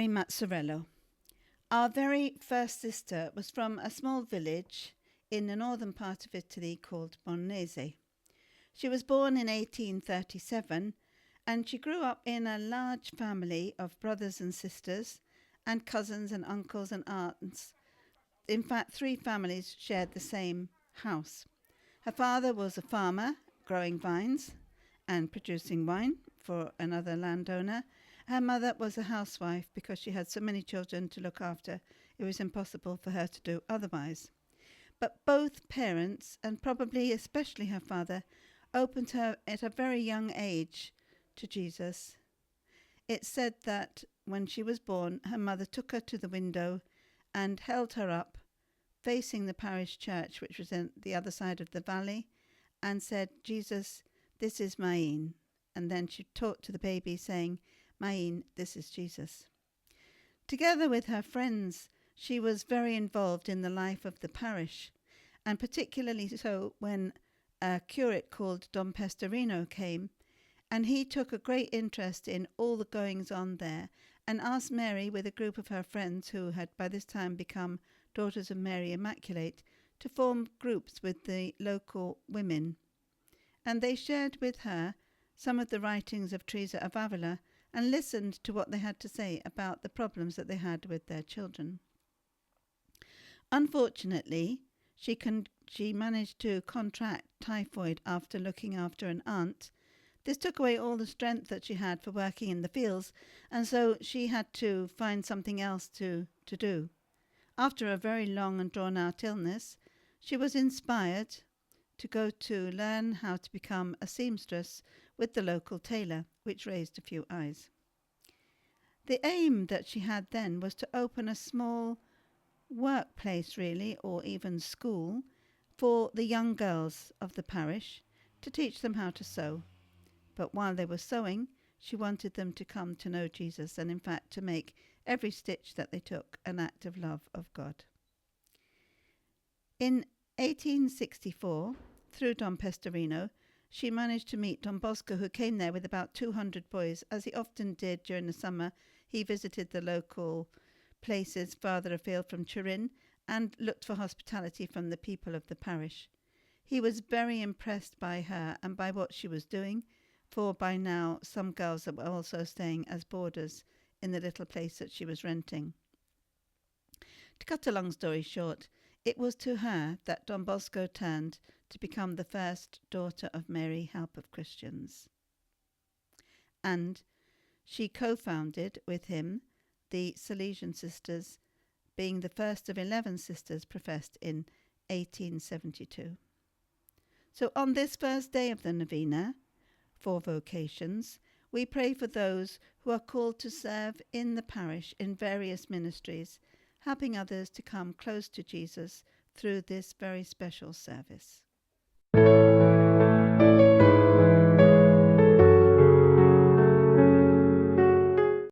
Mary Mazzarello. Our very first sister was from a small village in the northern part of Italy called Bonnese. She was born in 1837 and she grew up in a large family of brothers and sisters and cousins and uncles and aunts. In fact, 3 families shared the same house. Her father was a farmer growing vines and producing wine for another landowner. Her mother was a housewife because she had so many children to look after. It was impossible for her to do otherwise. But both parents, and probably especially her father, opened her at a very young age to Jesus. It's said that when she was born, her mother took her to the window and held her up, facing the parish church, which was on the other side of the valley, and said, "Jesus, this is Maine." And then she talked to the baby saying, "Maine, this is Jesus." Together with her friends, she was very involved in the life of the parish, and particularly so when a curate called Don Pestarino came, and he took a great interest in all the goings-on there and asked Mary, with a group of her friends who had by this time become Daughters of Mary Immaculate, to form groups with the local women. And they shared with her some of the writings of Teresa of Avila and listened to what they had to say about the problems that they had with their children. Unfortunately, she managed to contract typhoid after looking after an aunt. This took away all the strength that she had for working in the fields, and so she had to find something else to do. After a very long and drawn-out illness, she was inspired to go to learn how to become a seamstress with the local tailor, which raised a few eyes. The aim that she had then was to open a small workplace, really, or even school, for the young girls of the parish to teach them how to sew. But while they were sewing, she wanted them to come to know Jesus and, in fact, to make every stitch that they took an act of love of God. In 1864, through Don Pestarino, she managed to meet Don Bosco, who came there with about 200 boys. As he often did during the summer, he visited the local places farther afield from Turin and looked for hospitality from the people of the parish. He was very impressed by her and by what she was doing, for by now some girls were also staying as boarders in the little place that she was renting. To cut a long story short, it was to her that Don Bosco turned to become the first daughter of Mary, Help of Christians. And she co-founded with him the Salesian Sisters, being the first of 11 sisters professed in 1872. So on this first day of the Novena, for vocations, we pray for those who are called to serve in the parish in various ministries, helping others to come close to Jesus through this very special service.